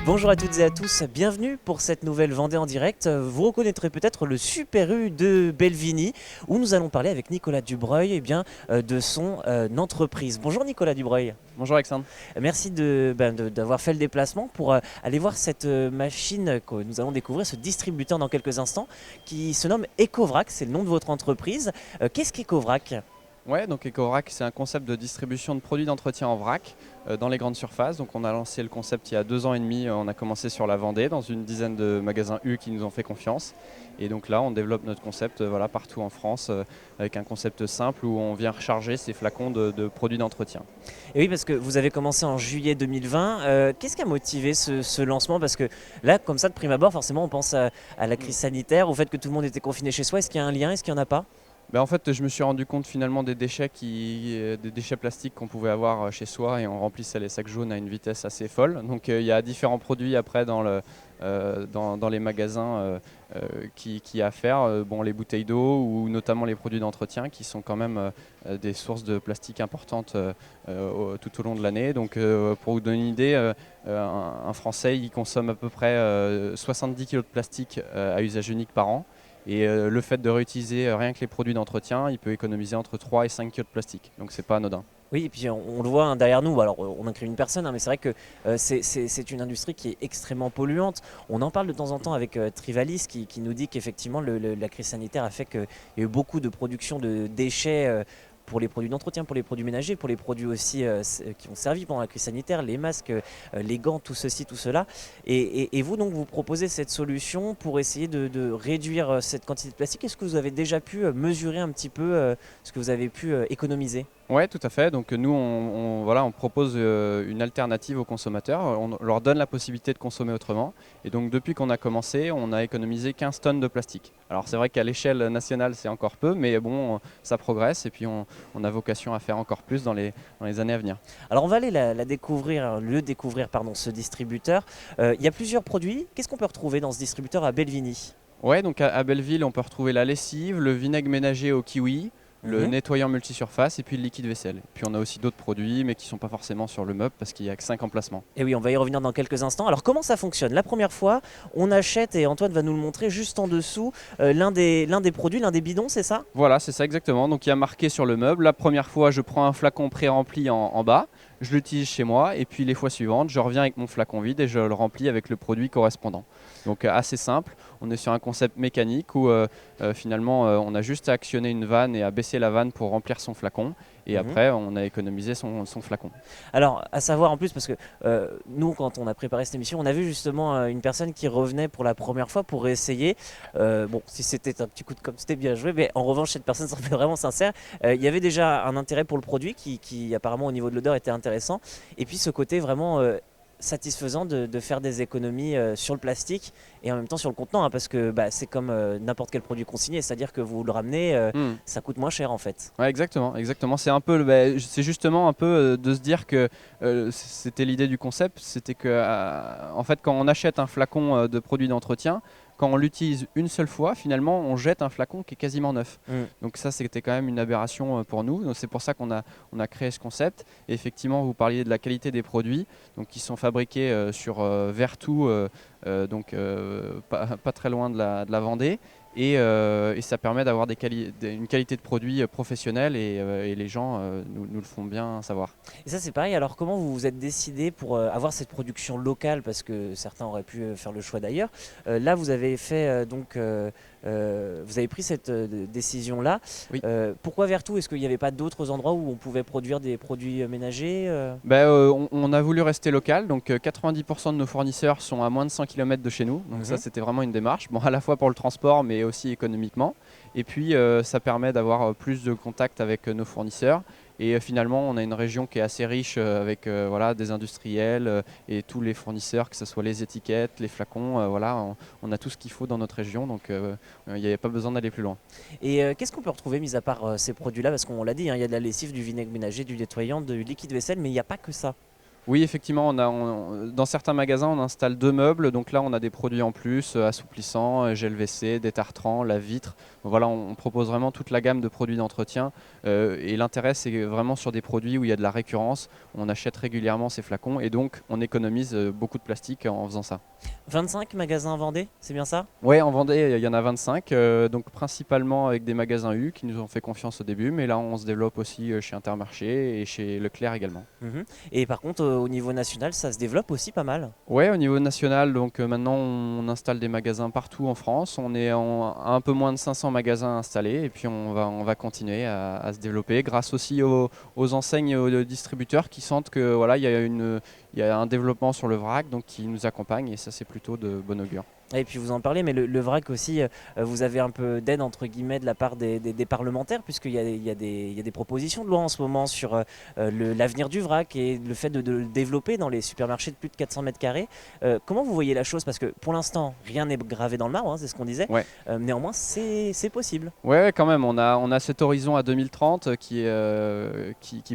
Bonjour à toutes et à tous, bienvenue pour cette nouvelle Vendée en direct. Vous reconnaîtrez peut-être le Super U de Belvini où nous allons parler avec Nicolas Dubreuil de son entreprise. Bonjour Nicolas Dubreuil. Bonjour Alexandre. Merci d'avoir fait le déplacement pour aller voir cette machine que nous allons découvrir, ce distributeur dans quelques instants qui se nomme Ecovrac, c'est le nom de votre entreprise. Qu'est-ce qu'Ecovrac ? Ouais, donc EcoVrac, c'est un concept de distribution de produits d'entretien en vrac dans les grandes surfaces. Donc on a lancé le concept il y a 2 ans et demi. On a commencé sur la Vendée dans une dizaine de magasins U qui nous ont fait confiance. Et donc là, on développe notre concept partout en France avec un concept simple où on vient recharger ces flacons de produits d'entretien. Et oui, parce que vous avez commencé en juillet 2020. Qu'est-ce qui a motivé ce lancement ? Parce que là, comme ça, de prime abord, forcément, on pense à la crise sanitaire, au fait que tout le monde était confiné chez soi. Est-ce qu'il y a un lien ? Est-ce qu'il n'y en a pas ? En fait, je me suis rendu compte finalement des déchets plastiques qu'on pouvait avoir chez soi et on remplissait les sacs jaunes à une vitesse assez folle. Donc il y a différents produits après dans les magasins qui à faire. Les bouteilles d'eau ou notamment les produits d'entretien qui sont quand même des sources de plastique importantes tout au long de l'année. Donc pour vous donner une idée, un Français il consomme à peu près 70 kg de plastique à usage unique par an. Et le fait de réutiliser rien que les produits d'entretien, il peut économiser entre 3 et 5 kg de plastique. Donc c'est pas anodin. Oui, et puis on le voit derrière nous. Alors, on inclut une personne, mais c'est vrai que c'est une industrie qui est extrêmement polluante. On en parle de temps en temps avec Trivalis qui nous dit qu'effectivement la crise sanitaire a fait qu'il y a eu beaucoup de production de déchets. Pour les produits d'entretien, pour les produits ménagers, pour les produits aussi qui ont servi pendant la crise sanitaire, les masques, les gants, tout ceci, tout cela. Et vous, donc, vous proposez cette solution pour essayer de réduire cette quantité de plastique. Est-ce que vous avez déjà pu mesurer un petit peu ce que vous avez pu économiser ? Oui, tout à fait. Donc nous, on propose une alternative aux consommateurs. On leur donne la possibilité de consommer autrement. Et donc depuis qu'on a commencé, on a économisé 15 tonnes de plastique. Alors c'est vrai qu'à l'échelle nationale, c'est encore peu, mais bon, ça progresse et puis on a vocation à faire encore plus dans les années à venir. Alors on va aller découvrir, ce distributeur. Il y a plusieurs produits. Qu'est-ce qu'on peut retrouver dans ce distributeur à Belvini ? Ouais, donc à Belleville, on peut retrouver la lessive, le vinaigre ménager au kiwi, le nettoyant multisurface et puis le liquide vaisselle. Puis on a aussi d'autres produits mais qui ne sont pas forcément sur le meuble parce qu'il n'y a que 5 emplacements. Et oui, on va y revenir dans quelques instants. Alors comment ça fonctionne ? La première fois, on achète, et Antoine va nous le montrer juste en dessous, l'un des produits, l'un des bidons, c'est ça ? Voilà, c'est ça exactement. Donc il y a marqué sur le meuble, la première fois je prends un flacon pré-rempli en bas, je l'utilise chez moi et puis les fois suivantes, je reviens avec mon flacon vide et je le remplis avec le produit correspondant. Donc assez simple, on est sur un concept mécanique où finalement on a juste à actionner une vanne et à baisser la vanne pour remplir son flacon et après on a économisé son flacon. Alors, à savoir en plus, parce que nous, quand on a préparé cette émission, on a vu justement une personne qui revenait pour la première fois pour essayer. Si c'était un petit coup de com', c'était bien joué, mais en revanche, cette personne semblait vraiment sincère. Il y avait déjà un intérêt pour le produit qui apparemment au niveau de l'odeur était intéressant. Et puis ce côté vraiment satisfaisant de faire des économies sur le plastique et en même temps sur le contenant, parce que c'est comme n'importe quel produit consigné, c'est-à-dire que vous le ramenez, ça coûte moins cher en fait. Ouais, exactement. C'est un peu, c'est justement un peu de se dire que c'était l'idée du concept, c'était que en fait quand on achète un flacon de produit d'entretien, quand on l'utilise une seule fois, finalement on jette un flacon qui est quasiment neuf. Donc ça c'était quand même une aberration pour nous. Donc c'est pour ça qu'on a créé ce concept. Et effectivement vous parliez de la qualité des produits, donc qui sont fabriqués sur Vertou, pas très loin de la Vendée. Et ça permet d'avoir une qualité de produit professionnelle et les gens nous le font bien savoir. Et ça c'est pareil, alors comment vous vous êtes décidé pour avoir cette production locale, parce que certains auraient pu faire le choix d'ailleurs. Là vous avez fait vous avez pris cette décision-là. Oui. Pourquoi Vertou ? Est-ce qu'il n'y avait pas d'autres endroits où on pouvait produire des produits ménagers On a voulu rester local, donc 90% de nos fournisseurs sont à moins de 100 km de chez nous. Donc ça c'était vraiment une démarche, à la fois pour le transport mais aussi économiquement. Et puis ça permet d'avoir plus de contact avec nos fournisseurs. Et finalement, on a une région qui est assez riche avec des industriels et tous les fournisseurs, que ce soit les étiquettes, les flacons. On a tout ce qu'il faut dans notre région, donc il n'y avait pas besoin d'aller plus loin. Et qu'est-ce qu'on peut retrouver, mis à part ces produits-là ? Parce qu'on l'a dit, il y a de la lessive, du vinaigre ménager, du nettoyant, du liquide vaisselle, mais il n'y a pas que ça. Oui, effectivement, dans certains magasins, on installe 2 meubles. Donc là, on a des produits en plus, assouplissants, gel WC, détartrant, lave-vitre. Voilà, on propose vraiment toute la gamme de produits d'entretien. Et l'intérêt, c'est vraiment sur des produits où il y a de la récurrence. On achète régulièrement ces flacons et donc on économise beaucoup de plastique en faisant ça. 25 magasins Vendée, c'est bien ça? Ouais, en Vendée, il y en a 25, donc principalement avec des magasins U qui nous ont fait confiance au début, mais là on se développe aussi chez Intermarché et chez Leclerc également. Mhm. Et par contre, au niveau national, ça se développe aussi pas mal. Ouais, au niveau national, donc maintenant on installe des magasins partout en France. On est à un peu moins de 500 magasins installés et puis on va continuer à se développer grâce aussi aux enseignes et aux distributeurs qui sentent que voilà, il y a un développement sur le vrac, donc qui nous accompagnent et ça c'est plutôt de bon augure. Et puis vous en parlez, mais le vrac aussi, vous avez un peu d'aide entre guillemets de la part des parlementaires, puisqu'il y a des propositions de loi en ce moment sur l'avenir du vrac et le fait de le développer dans les supermarchés de plus de 400 mètres carrés. Comment vous voyez la chose? Parce que pour l'instant, rien n'est gravé dans le marbre, hein, c'est ce qu'on disait. Ouais. Néanmoins, c'est possible. Ouais, quand même, on a cet horizon à 2030 qui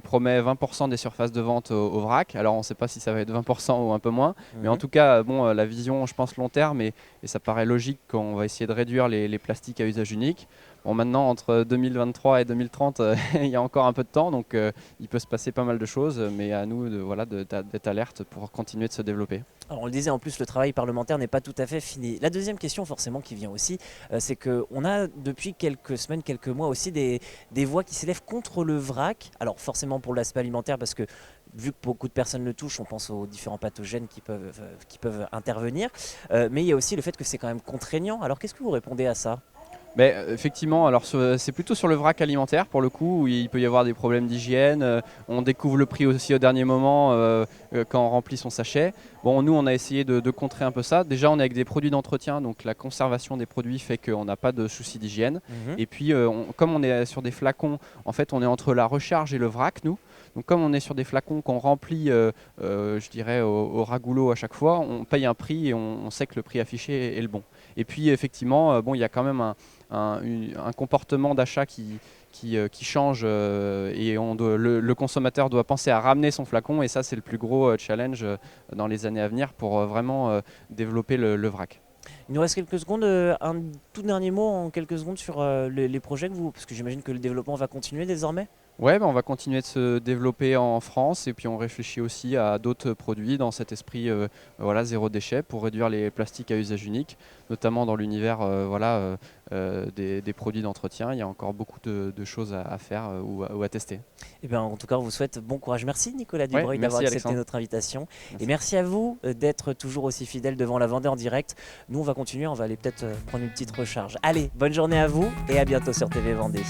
promet 20% des surfaces de vente au vrac. Alors on ne sait pas si ça va être 20% ou un peu moins, mais en tout cas, bon, la vision, je pense, long terme, et ça paraît logique qu'on va essayer de réduire les plastiques à usage unique. Bon, maintenant, entre 2023 et 2030, il y a encore un peu de temps, donc il peut se passer pas mal de choses, mais à nous d'être alerte pour continuer de se développer. Alors on le disait, en plus le travail parlementaire n'est pas tout à fait fini. La deuxième question forcément qui vient aussi, c'est qu'on a depuis quelques semaines, quelques mois aussi des voix qui s'élèvent contre le vrac. Alors forcément pour l'aspect alimentaire, parce que vu que beaucoup de personnes le touchent, on pense aux différents pathogènes qui peuvent intervenir. Mais il y a aussi le fait que c'est quand même contraignant. Alors qu'est-ce que vous répondez à ça? Mais effectivement, alors c'est plutôt sur le vrac alimentaire pour le coup, où il peut y avoir des problèmes d'hygiène. On découvre le prix aussi au dernier moment quand on remplit son sachet. Bon, nous, on a essayé de contrer un peu ça. Déjà, on est avec des produits d'entretien, donc la conservation des produits fait qu'on n'a pas de souci d'hygiène. Et puis, comme on est sur des flacons, en fait, on est entre la recharge et le vrac, nous. Donc comme on est sur des flacons qu'on remplit, je dirais, au ragoulot à chaque fois, on paye un prix et on sait que le prix affiché est le bon. Et puis effectivement, bon, il y a quand même un comportement d'achat qui change et le consommateur doit penser à ramener son flacon et ça c'est le plus gros challenge dans les années à venir pour vraiment développer le vrac. Il nous reste quelques secondes, un tout dernier mot en quelques secondes sur les projets que vous... Parce que j'imagine que le développement va continuer désormais. Ouais, on va continuer de se développer en France et puis on réfléchit aussi à d'autres produits dans cet esprit voilà, zéro déchet pour réduire les plastiques à usage unique, notamment dans l'univers des produits d'entretien. Il y a encore beaucoup de choses à faire ou à tester. Et bien, en tout cas, on vous souhaite bon courage. Merci Nicolas Dubreuil d'avoir accepté Alexandre. notre invitation. Merci. Et merci à vous d'être toujours aussi fidèle devant la Vendée en direct. Nous, on va continuer, on va aller peut-être prendre une petite recharge. Allez, bonne journée à vous et à bientôt sur TV Vendée.